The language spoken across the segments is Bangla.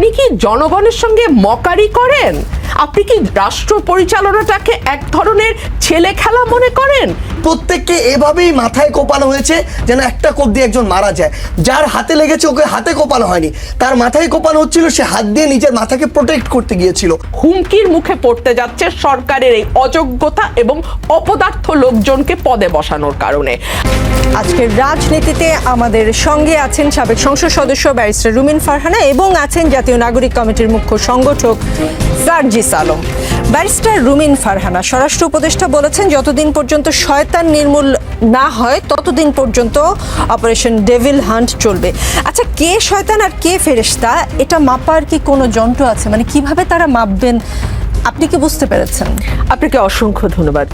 আপনি কি জনগণের সঙ্গে মকারি করেন? আপনি কি রাষ্ট্র পরিচালনাটাকে এক ধরনের ছেলে খেলা মনে করেন? প্রত্যেককে এভাবেই মাথায় কোপানো হয়েছে যেন একটা কোপ দিয়ে একজন মারা যায়। যার হাতে লেগেছে ওকে হাতে কোপানো হয়নি, তার মাথায় কোপানো হচ্ছিল, সে হাত দিয়ে নিজের মাথাকে প্রোটেক্ট করতে গিয়েছিল। হুমকির মুখে পড়তে যাচ্ছে সরকারের এই অযোগ্যতা এবং অপদার্থ লোকজনকে পদে বসানোর কারণে। আজকের রাজনীতিতে আমাদের সঙ্গে আছেন সাবেক সংসদ সদস্য ব্যারিস্টার রুমিন ফারহানা এবং আছেন জাতীয় নাগরিক কমিটির মুখ্য সংগঠক সার্জিস আলম। ব্যারিস্টার রুমিন ফারহানা, স্বরাষ্ট্র উপদেষ্টা বলেছেন যতদিন পর্যন্ত শয়তান নির্মূল না হয় ততদিন পর্যন্ত অপারেশন ডেভিল হান্ট চলবে। আচ্ছা, কে শয়তান আর কে ফেরেশতা এটা মাপার কি কোনো যন্ত্র আছে? মানে কিভাবে তারা মাপবেন, আপনি কি বুঝতে পেরেছেন? আপনাকে অসংখ্য ধন্যবাদ।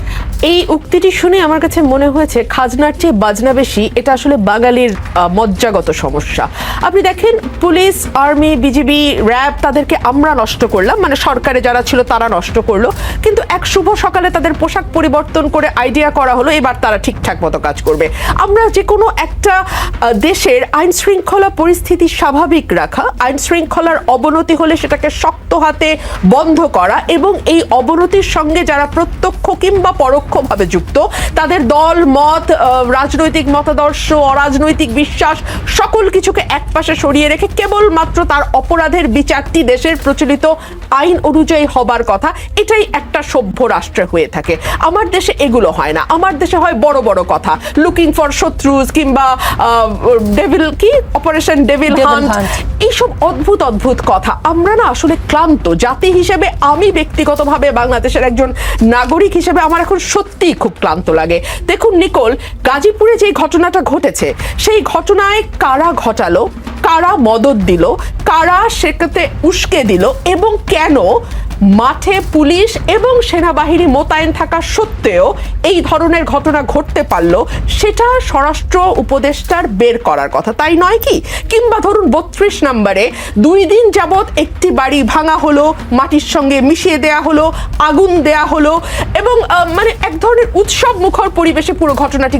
এই উক্তিটি শুনে আমার কাছে মনে হয়েছে খাজনার চেয়ে বাজনা বেশি, এটা আসলে বাঙালির মজ্জাগত সমস্যা। আপনি দেখেন, পুলিশ, আর্মি, বিজিবি, র্যাব, তাদেরকে আমরা নষ্ট করলাম, মানে সরকারে যারা ছিল তারা নষ্ট করলো, কিন্তু এক শুভ সকালে তাদের পোশাক পরিবর্তন করে আইডিয়া করা হলো এবার তারা ঠিকঠাক মতো কাজ করবে। আমরা যে কোনো একটা দেশের আইন শৃঙ্খলা পরিস্থিতি স্বাভাবিক রাখা, আইন শৃঙ্খলার অবনতি হলে সেটাকে শক্ত হাতে বন্ধ করা এবং এই অবনতির সঙ্গে যারা প্রত্যক্ষ কিংবা পরোক্ষভাবে যুক্ত তাদের দল মত, রাজনৈতিক মতাদর্শ, অরাজনৈতিক বিশ্বাস সকল কিছুকে একপাশে সরিয়ে রেখে কেবলমাত্র তার অপরাধের বিচারটি দেশের প্রচলিত আইন অনুযায়ী হবার কথা, এটাই একটা সভ্য রাষ্ট্রে হয়ে থাকে। আমার দেশে এগুলো হয় না। আমার দেশে হয় বড় বড় কথা, লুকিং ফর শত্রুজ কিংবা ডেভিল কি অপারেশন ডেভিল হান্ট, এইসব অদ্ভুত অদ্ভুত কথা। আমরা না আসলে ক্লান্ত জাতি হিসেবে, আমি ব্যক্তিগতভাবে বাংলাদেশের একজন নাগরিক হিসেবে আমার এখন সত্যিই খুব ক্লান্ত লাগে। দেখুন নিকোল, গাজীপুরে যে ঘটনাটা ঘটেছে সেই ঘটনায় কারা ঘটালো, কারা মদদ দিল, কারা সেটাতে উস্কে দিল এবং কেন মাঠে পুলিশ এবং সেনাবাহিনী মোতায়েন থাকা সত্ত্বেও এই ধরনের ঘটনা ঘটতে পারলো, সেটা স্বরাষ্ট্র উপদেষ্টার বের করার কথা, তাই নয় কি? কিংবা ধরুন 32 নম্বরে 2 দিন যাবৎ একটি বাড়ি ভাঙা হলো, মাটির সঙ্গে মিশিয়ে দেয়া হলো, আগুন দেয়া হলো এবং মানে এক ধরনের উৎসব মুখর পরিবেশে পুরো ঘটনাটি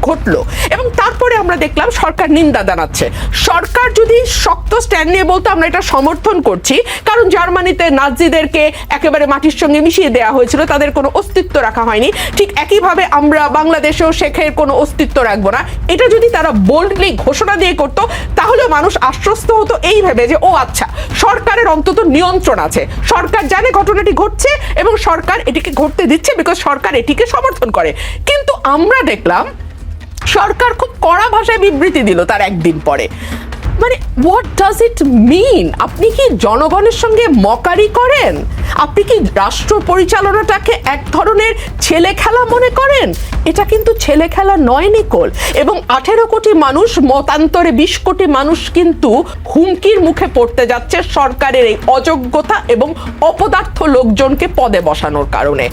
ঘটলো এবং তারপরে আমরা দেখলাম সরকার নিন্দা জানাচ্ছে। সরকার যদি শক্ত স্ট্যান্ড নিয়ে বলতো আমরা এটা সমর্থন করছি, কারণ জার্মানিতে নাজিদেরকে একেবারে মাটির সঙ্গে মিশিয়ে দেওয়া হয়েছিল, তাদের কোনো অস্তিত্ব রাখা হয়নি, ঠিক একইভাবে আমরা বাংলাদেশেও শেখের কোনো অস্তিত্ব রাখবো না, এটা যদি তারা বোল্ডলি ঘোষণা দিয়ে করতো তাহলে মানুষ আশ্বস্ত হতো এই ভেবে যে ও আচ্ছা, সরকারের অন্তত নিয়ন্ত্রণ আছে, সরকার জানে ঘটনাটি ঘটছে এবং সরকার এটিকে ঘটতে দিচ্ছে বিকজ সরকার এটিকে সমর্থন করে। কিন্তু আমরা দেখলাম সরকার খুব কড়া ভাষায় বিবৃতি দিল তার একদিন পরে। মানে হোয়াট ডাজ ইট মিন? আপনি কি জনগণের সঙ্গে মকারি করেন? আপনি কি রাষ্ট্র পরিচালনাটাকে এক ধরনের ছেলে খেলা মনে করেন? এটা কিন্তু ছেলে খেলা নয় নিকোল। এবং 18 কোটি মানুষ, মতান্তরে 20 কোটি মানুষ কিন্তু হুমকির মুখে পড়তে যাচ্ছে সরকারের এই অযোগ্যতা এবং অপদার্থ লোকজনকে পদে বসানোর কারণে।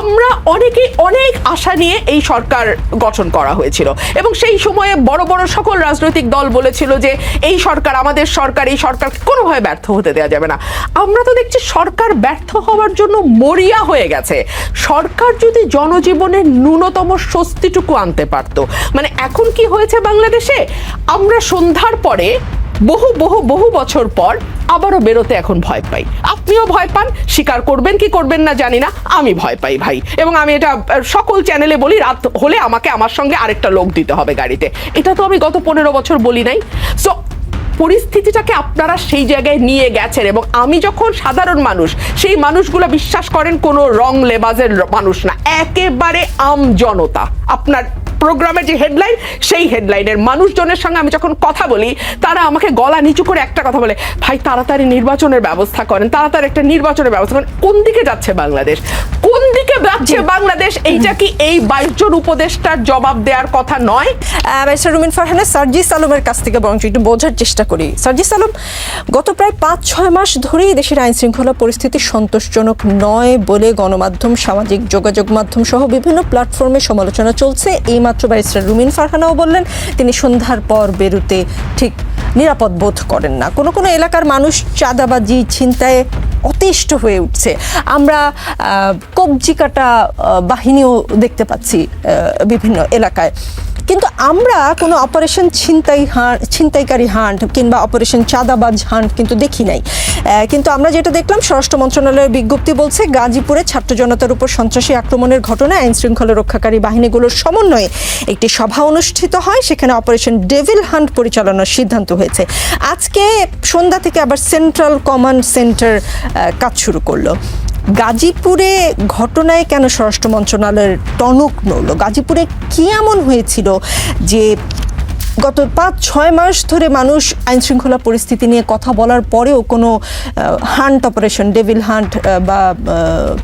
আমরা অনেকেই অনেক আশা নিয়ে এই সরকার গঠন করা হয়েছিল এবং সেই সময়ে বড় বড় সকল রাজনৈতিক দল বলেছিল যে এই সরকার, আমাদের সরকার, এই সরকার কোনোভাবে ব্যর্থ হতে দেওয়া যাবে না। আমরা তো দেখছি সরকার ব্যর্থ হওয়ার জন্য মরিয়া হয়ে গেছে। সরকার যদি জনজীবনের ন্যূনতম স্বস্তিটুকু আনতে পারত। মানে এখন কি হয়েছে বাংলাদেশে, আমরা সন্ধ্যার পরে বহু বহু বহু বছর পর আবারও বেরোতে এখন ভয় পাই। আপনিও ভয় পান, স্বীকার করবেন কি করবেন না জানি না, আমি ভয় পাই ভাই। এবং আমি এটা সকল চ্যানেলে বলি, রাত হলে আমাকে আমার সঙ্গে আরেকটা লোক দিতে হবে গাড়িতে। এটা তো আমি গত 15 বছর বলি নাই। সো পরিস্থিতিটাকে আপনারা সেই জায়গায় নিয়ে গেছেন এবং আমি যখন সাধারণ মানুষ, সেই মানুষগুলো বিশ্বাস করেন কোনো রং লেবাজের মানুষ না, একেবারে আম জনতা। আপনার প্রোগ্রামের যে হেডলাইন, সেই হেডলাইনের মানুষজনের সঙ্গে আমি যখন কথা বলি তারা আমাকে গলা নিচু করে একটা কথা বলে, ভাই তাড়াতাড়ি নির্বাচনের ব্যবস্থা করেন, তাড়াতাড়ি একটা নির্বাচনের ব্যবস্থা করেন। কোন দিকে যাচ্ছে বাংলাদেশ? কোন দিকে যাচ্ছে বাংলাদেশ? এইটা কি এই 22 জন উপদেষ্টার জবাব দেওয়ার কথা নয়? ব্যারিস্টার রুমিন ফারহানা, সার্জিস আলমের কাছ থেকে বরং একটু বোঝার চেষ্টা করি। সার্জিস আলম, গত প্রায় 5-6 মাস ধরেই দেশের আইন শৃঙ্খলা পরিস্থিতি সন্তোষজনক নয় বলে গণমাধ্যম, সামাজিক যোগাযোগ মাধ্যম সহ বিভিন্ন প্ল্যাটফর্মে সমালোচনা চলছে। এইমাত্র ব্যারিস্টার রুমিন ফারহানাও বললেন তিনি সন্ধ্যার পর বেরোতে ঠিক নিরাপদ বোধ করেন না। কোনো কোনো এলাকার মানুষ চাঁদাবাজি, ছিনতাইয়ে অতিষ্ঠ হয়ে উঠছে। আমরা কবজি কাটা বাহিনীও দেখতে পাচ্ছি বিভিন্ন এলাকায়। কিন্তু আমরা কোনো অপারেশন ছিনতাইকারী হান্ট কিংবা অপারেশন চাঁদাবাজ হান্ট কিন্তু দেখি নাই। কিন্তু আমরা যেটা দেখলাম, স্বরাষ্ট্র মন্ত্রণালয়ের বিজ্ঞপ্তি বলছে গাজীপুরে ছাত্র জনতার উপর সন্ত্রাসী আক্রমণের ঘটনায় আইন শৃঙ্খলা রক্ষাকারী বাহিনীগুলোর সমন্বয়ে একটি সভা অনুষ্ঠিত হয়, সেখানে অপারেশন ডেভিল হান্ট পরিচালনার সিদ্ধান্ত হয়েছে। আজকে সন্ধ্যা থেকে আবার সেন্ট্রাল কমান্ড সেন্টার কাজ শুরু করলো। গাজীপুরে ঘটনায় কেন স্বরাষ্ট্র মন্ত্রণালয়ের টনক নড়ল? গাজীপুরে কি এমন হয়েছিল যে গত 5-6 মাস ধরে মানুষ আইন শৃঙ্খলা পরিস্থিতি নিয়ে কথা বলার পরেও কোনো হান্ট অপারেশন ডেভিল হান্ট বা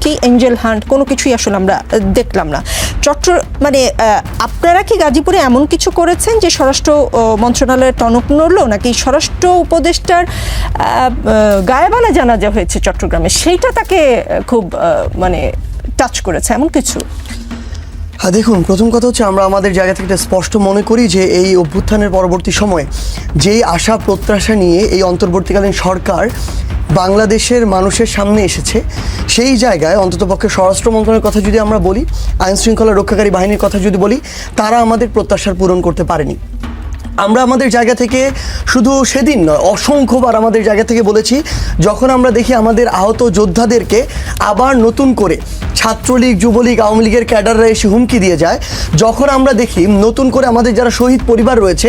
কি এঞ্জেল হান্ট কোনো কিছুই আসলে আমরা দেখলাম না। মানে আপনারা কি গাজীপুরে এমন কিছু করেছেন যে স্বরাষ্ট্র মন্ত্রণালয়ের টনক নড়ল, নাকি স্বরাষ্ট্র উপদেষ্টার গায়েবানা জানাজা হয়েছে চট্টগ্রামে, সেইটা তাকে খুব মানে টাচ করেছে এমন কিছু? হ্যাঁ, দেখুন, প্রথম কথা হচ্ছে আমরা আমাদের জায়গা থেকে স্পষ্ট মনে করি যে এই অভ্যুত্থানের পরবর্তী সময়ে যেই আশা প্রত্যাশা নিয়ে এই অন্তর্বর্তীকালীন সরকার বাংলাদেশের মানুষের সামনে এসেছে, সেই জায়গায় অন্ততপক্ষে স্বরাষ্ট্র মন্ত্রণালয়ের কথা যদি আমরা বলি, আইন শৃঙ্খলা রক্ষাকারী বাহিনীর কথা যদি বলি, তারা আমাদের প্রত্যাশার পূরণ করতে পারেনি। আমরা আমাদের জায়গা থেকে শুধু সেদিন নয়, অসংখ্যবার আমাদের জায়গা থেকে বলেছি, যখন আমরা দেখি আমাদের আহত যোদ্ধাদেরকে আবার নতুন করে ছাত্রলীগ, যুবলীগ, আওয়ামী লীগের ক্যাডাররা এসে হুমকি দিয়ে যায়, যখন আমরা দেখি নতুন করে আমাদের যারা শহীদ পরিবার রয়েছে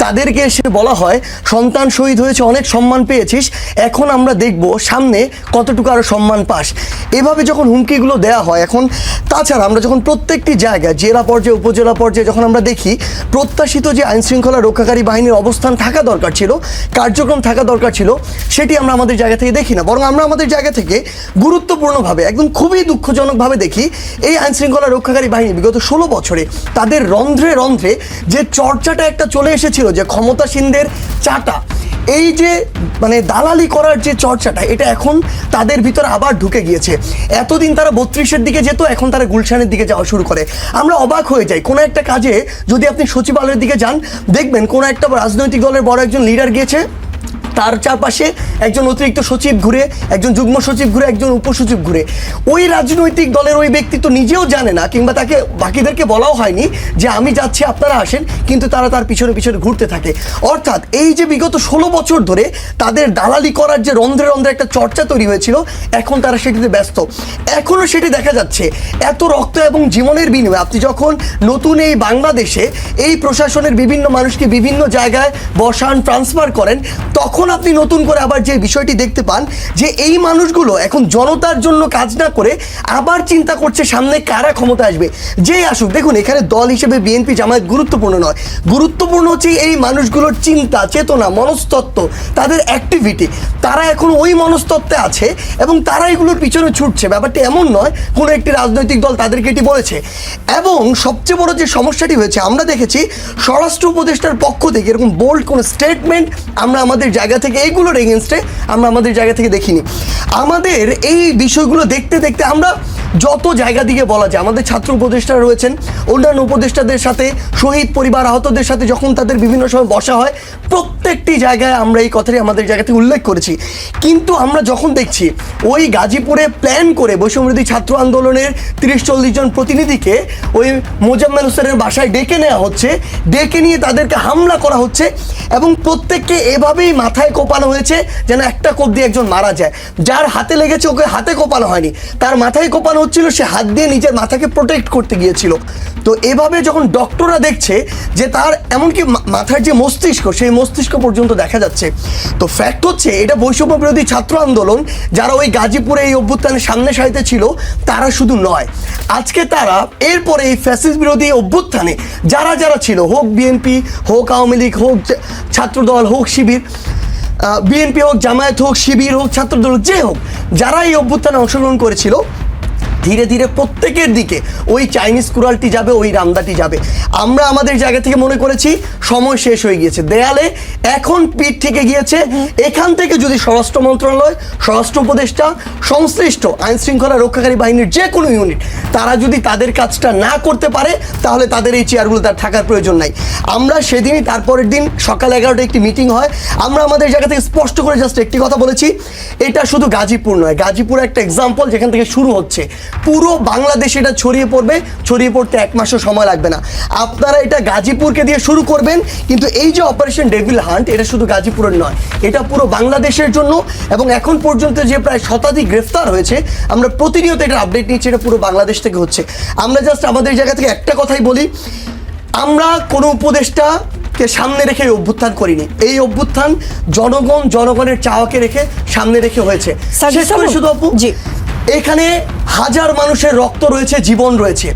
তাদেরকে এসে বলা হয় সন্তান শহীদ হয়েছে, অনেক সম্মান পেয়েছিস, এখন আমরা দেখব সামনে কতটুকু আরও সম্মান পাস, এভাবে যখন হুমকিগুলো দেওয়া হয়, এখন তাছাড়া আমরা যখন প্রত্যেকটি জায়গায় জেলা পর্যায়ে, উপজেলা পর্যায়ে যখন আমরা দেখি প্রত্যাশিত যে আইনশৃঙ্খলা রক্ষাকারী বাহিনীর অবস্থান থাকা দরকার ছিল, কার্যক্রম থাকা দরকার ছিল, সেটি আমরা আমাদের জায়গা থেকে দেখি না। বরং আমরা আমাদের জায়গা থেকে গুরুত্বপূর্ণভাবে, একদম খুবই দুঃখজনকভাবে দেখি এই আইনশৃঙ্খলা রক্ষাকারী বাহিনী বিগত 16 বছরে তাদের রন্ধ্রে রন্ধ্রে যে চর্চাটা একটা চলে এসেছিল, যে ক্ষমতাসীনদের চাটা, এই যে মানে দালালি করার যে চর্চাটা, এটা এখন তাদের ভিতরে আবার ঢুকে গিয়েছে। এতদিন তারা 32-এর দিকে যেত, এখন তারা গুলশানের দিকে যাওয়া শুরু করে। আমরা অবাক হয়ে যাই, কোনো একটা কাজে যদি আপনি সচিবালয়ের দিকে যান, দেখবেন কোনো একটা রাজনৈতিক দলের বড় একজন লিডার গিয়েছে, তার চারপাশে একজন অতিরিক্ত সচিব ঘুরে, একজন যুগ্ম সচিব ঘুরে, একজন উপসচিব ঘুরে। ওই রাজনৈতিক দলের ওই ব্যক্তি তো নিজেও জানে না, কিংবা তাকে বাকিদেরকে বলাও হয়নি যে আমি যাচ্ছি আপনারা আসেন, কিন্তু তারা তার পিছনে পিছনে ঘুরতে থাকে। অর্থাৎ এই যে বিগত 16 বছর ধরে তাদের দালালি করার যে রন্ধ্রে রন্ধ্রে একটা চর্চা তৈরি হয়েছিল, এখন তারা সেটিতে ব্যস্ত। এখনও সেটি দেখা যাচ্ছে। এত রক্ত এবং জীবনের বিনিময়ে আপনি যখন নতুন এই বাংলাদেশে এই প্রশাসনের বিভিন্ন মানুষকে বিভিন্ন জায়গায় বসান, ট্রান্সফার করেন, তখন আপনি নতুন করে আবার যে বিষয়টি দেখতে পান যে এই মানুষগুলো এখন জনতার জন্য কাজ না করে আবার চিন্তা করছে সামনে কারা ক্ষমতা আসবে, যেই আসুক। দেখুন, এখানে দল হিসেবে বিএনপি জামায়াত গুরুত্বপূর্ণ নয়, গুরুত্বপূর্ণ হচ্ছে এই মানুষগুলোর চিন্তা, চেতনা, মনস্তত্ত্ব, তাদের অ্যাক্টিভিটি। তারা এখন ওই মনস্তত্ত্বে আছে এবং তারা এগুলোর পিছনে ছুটছে। ব্যাপারটি এমন নয় কোনো একটি রাজনৈতিক দল তাদেরকে এটি বলেছে। এবং সবচেয়ে বড় যে সমস্যাটি হয়েছে, আমরা দেখেছি স্বরাষ্ট্র উপদেষ্টার পক্ষ থেকে এরকম বোল্ড কোনো স্টেটমেন্ট আমরা আমাদের জায়গা থেকে, এইগুলোর এগেনস্টে আমরা আমাদের জায়গা থেকে দেখিনি। আমাদের এই বিষয়গুলো দেখতে দেখতে আমরা যত জায়গা দিকে বলা যায়, আমাদের ছাত্র উপদেষ্টারা রয়েছেন, অন্যান্য উপদেষ্টাদের সাথে, শহীদ পরিবার আহতদের সাথে যখন তাদের বিভিন্ন সময় বসা হয়, প্রত্যেকটি জায়গায় আমরা এই কথাটি আমাদের জায়গা থেকে উল্লেখ করেছি। কিন্তু আমরা যখন দেখছি ওই গাজীপুরে প্ল্যান করে বৈষম্যবিরোধী ছাত্র আন্দোলনের 30-40 জন প্রতিনিধিকে ওই মোজাম্মেল হোসেনের বাসায় ডেকে নেওয়া হচ্ছে, ডেকে নিয়ে তাদেরকে হামলা করা হচ্ছে এবং প্রত্যেককে এভাবেই মাথায় কোপানো হয়েছে যেন একটা কোপ দিয়ে একজন মারা যায়। যার হাতে লেগেছে ওকে হাতে কোপানো হয়নি, তার মাথায় কোপানো হচ্ছিল, সে হাত দিয়ে নিজের মাথাকে প্রোটেক্ট করতে গিয়েছিল। তো এভাবে যখন ডক্টররা দেখছে যে তার এমনকি মাথার যে মস্তিষ্ক, সেই মস্তিষ্ক পর্যন্ত দেখা যাচ্ছে, তো ফ্যাক্ট হচ্ছে এটা বৈষম্য বিরোধী ছাত্র আন্দোলন যারা ওই গাজীপুরে এই অভ্যুত্থানের সামনে সারিতে ছিল, তারা শুধু নয়, আজকে তারা এরপরে এই ফ্যাসিস্ট বিরোধী অভ্যুত্থানে যারা যারা ছিল, হোক বিএনপি, হোক আওয়ামী লীগ, হোক ছাত্রদল, হোক শিবির, বিএনপি হোক, জামায়াত হোক, শিবির হোক, ছাত্রদল, যে হোক, যারা এই অভ্যুত্থানে অংশগ্রহণ করেছিল, ধীরে ধীরে প্রত্যেকের দিকে ওই চাইনিজ কুড়ালটি যাবে, ওই রামদাটি যাবে। আমরা আমাদের জায়গা থেকে মনে করেছি সময় শেষ হয়ে গিয়েছে, দেয়ালে এখন পিঠ থেকে গিয়েছে। এখান থেকে যদি স্বরাষ্ট্র মন্ত্রণালয়, স্বরাষ্ট্র উপদেষ্টা, সংশ্লিষ্ট আইন শৃঙ্খলা রক্ষাকারী বাহিনীর যে কোনো ইউনিট, তারা যদি তাদের কাজটা না করতে পারে, তাহলে তাদের এই চেয়ারগুলো তার থাকার প্রয়োজন নাই। আমরা সেদিনই, তারপরের দিন সকাল 11টায় একটি মিটিং হয়, আমরা আমাদের জায়গা থেকে স্পষ্ট করে জাস্ট একটি কথা বলেছি, এটা শুধু গাজীপুর নয়, গাজীপুর একটা এক্সাম্পল যেখান থেকে শুরু হচ্ছে। পুরো বাংলাদেশে এটা ছড়িয়ে পড়বে, ছড়িয়ে পড়তে 1 মাসও সময় লাগবে না। আপনারা এটা গাজীপুরকে দিয়ে শুরু করবেন, কিন্তু এই যে অপারেশন ডেভিল হান্ট এটা শুধু গাজীপুরের নয়, এটা পুরো বাংলাদেশের জন্য। এবং এখন পর্যন্ত যে প্রায় শতাধিক গ্রেফতার হয়েছে, আমরা প্রতিনিয়ত এটা আপডেট নিচ্ছি, এটা পুরো বাংলাদেশ থেকে হচ্ছে। আমরা জাস্ট আমাদের জায়গা থেকে একটা কথাই বলি, আমরা কোনো উপদেষ্টাকে সামনে রেখে এই অভ্যুত্থান করিনি। এই অভ্যুত্থান জনগণের চাওয়াকে রেখে সামনে রেখে হয়েছে। শেষ করে শুধু আপু, এখানে হাজার মানুষের রক্ত রয়েছে, জীবন রয়েছে,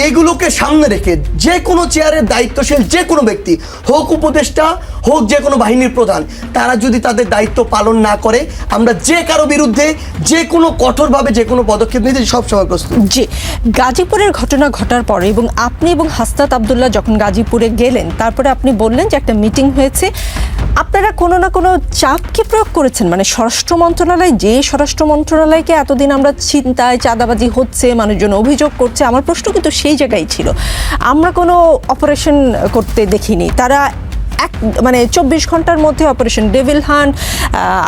এগুলোকে সামনে রেখে যে কোনো চেয়ারের দায়িত্বশীল যে কোনো ব্যক্তি হোক, উপদেষ্টা হোক, যে কোনো বাহিনীর প্রধান, তারা যদি তাদের দায়িত্ব পালন না করে, আমরা যে কারো বিরুদ্ধে যে কোনো কঠোরভাবে যে কোনো পদক্ষেপ নিতে সবসময় প্রস্তুত। জি, গাজীপুরের ঘটনা ঘটার পরে এবং আপনি এবং হাসনাত আবদুল্লাহ যখন গাজীপুরে গেলেন, তারপরে আপনি বললেন যে একটা মিটিং হয়েছে, আপনারা কোনো না কোনো চাপ কি প্রয়োগ করেছেন? মানে স্বরাষ্ট্র মন্ত্রণালয়, যে স্বরাষ্ট্র মন্ত্রণালয়কে এতদিন আমরা চিন্তায় চাঁদাবাজি হচ্ছে, মানুষজন অভিযোগ করছে, আমার প্রশ্ন কিন্তু সেই জায়গায় ছিল। আমরা কোনো অপারেশন করতে দেখিনি, তারা মানে 24 ঘন্টার মধ্যে অপারেশন ডেভিল হান্ট,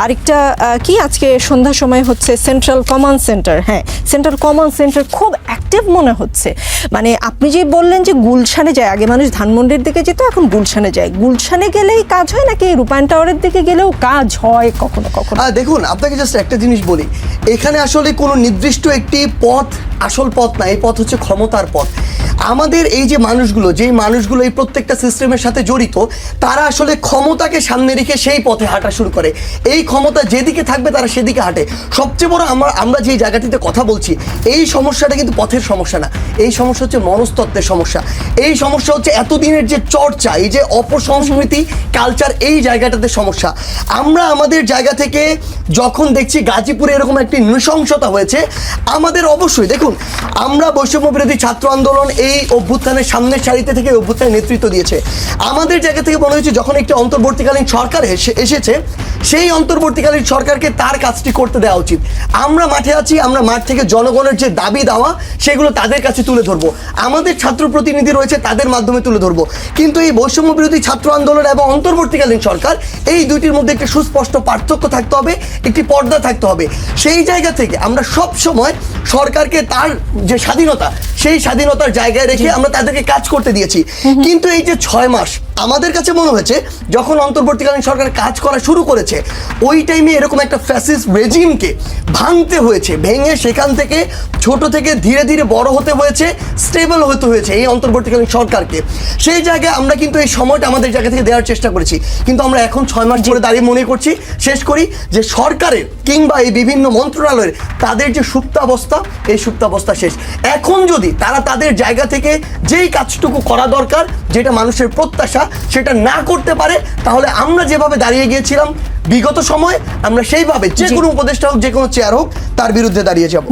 আরেকটা কি আজকে সন্ধ্যার সময় হচ্ছে সেন্ট্রাল কমান্ড সেন্টার, হ্যাঁ সেন্ট্রাল কমান্ড সেন্টার খুব অ্যাক্টিভ মনে হচ্ছে। মানে আপনি যে বললেন যে গুলশানে যায়, আগে মানুষ ধানমন্ডির দিকে যেত, এখন গুলশানে যায়, গুলশানে গেলেই কাজ হয় নাকি রূপায়ণ টাওয়ারের দিকে গেলেও কাজ হয় কখনো কখনো? দেখুন, আপনাকে জাস্ট একটা জিনিস বলি, এখানে আসলে কোনো নির্দিষ্ট একটি পথ আসল পথ না, এই পথ হচ্ছে ক্ষমতার পথ। আমাদের এই যে মানুষগুলো, যেই মানুষগুলো এই প্রত্যেকটা সিস্টেমের সাথে জড়িত, তারা আসলে ক্ষমতাকে সামনে রেখে সেই পথে হাঁটা শুরু করে। এই ক্ষমতা যেদিকে থাকবে তারা সেদিকে হাঁটে। সবচেয়ে বড় আমরা যে জায়গাটিতে কথা বলছি, এই সমস্যাটা কিন্তু পথের সমস্যা না, এই সমস্যা হচ্ছে মনস্তত্ত্বের সমস্যা। এই সমস্যা হচ্ছে এতদিনের যে চর্চা, এই যে অপসংস্কৃতি কালচার, এই জায়গাটাতে সমস্যা। আমরা আমাদের জায়গা থেকে যখন দেখছি গাজীপুরে এরকম একটি নৃশংসতা হয়েছে, আমাদের অবশ্যই দেখুন, আমরা বৈষম্য বিরোধী ছাত্র আন্দোলন এই অভ্যুত্থানের সামনের সারিতে থেকে অভ্যুত্থানের নেতৃত্ব দিয়েছে। আমাদের জায়গা থেকে মনে হয়েছে যখন একটি অন্তর্বর্তীকালীন সরকার এসেছে, সেই অন্তর্বর্তীকালীন সরকারকে তার কাজটি করতে দেওয়া উচিত। আমরা মাঠে আছি, আমরা মাঠ থেকে জনগণের যে দাবি দাওয়া সেগুলো তাদের কাছে তুলে ধরবো, আমাদের ছাত্র প্রতিনিধি রয়েছে তাদের মাধ্যমে তুলে ধরবো। কিন্তু এই বৈষম্য বিরোধী ছাত্র আন্দোলন এবং অন্তর্বর্তীকালীন সরকার, এই দুইটির মধ্যে একটি সুস্পষ্ট পার্থক্য থাকতে হবে, একটি পর্দা থাকতে হবে। সেই জায়গা থেকে আমরা সব সময় সরকারকে তার যে স্বাধীনতা, সেই স্বাধীনতার জায়গায় রেখে আমরা তাদেরকে কাজ করতে দিয়েছি। কিন্তু এই যে 6 মাস, আমাদের কাছে মনে হয়েছে যখন অন্তর্বর্তীকালীন সরকার কাজ করা শুরু করেছে, ওই টাইমে এরকম একটা ফ্যাসিস্ট রেজিমকে ভাঙতে হয়েছে, ভেঙে সেখান থেকে ছোট থেকে ধীরে ধীরে বড় হতে হয়েছে, স্টেবল হতে হয়েছে এই অন্তর্বর্তীকালীন সরকারকে। সেই জায়গায় আমরা কিন্তু এই সময়টা আমাদের জায়গা থেকে দেওয়ার চেষ্টা করেছি। কিন্তু আমরা এখন 6 মাস ধরে দাঁড়িয়ে মনে করছি, শেষ করি যে সরকারের কিংবা এই বিভিন্ন মন্ত্রণালয়ের তাদের যে সুপ্তাবস্থা, এই সুপ্তাবস্থা শেষ। এখন যদি তারা তাদের জায়গা থেকে যেই কাজটুকু করা দরকার, যেটা মানুষের প্রত্যাশা, সেটা না করতে পারে, তাহলে আমরা যেভাবে দাঁড়িয়ে গিয়েছিলাম বিগত সময়ে, আমরা সেইভাবে যে কোনো উপদেষ্টা হোক, যে কোনো চেয়ার হোক, তার বিরুদ্ধে দাঁড়িয়ে যাব।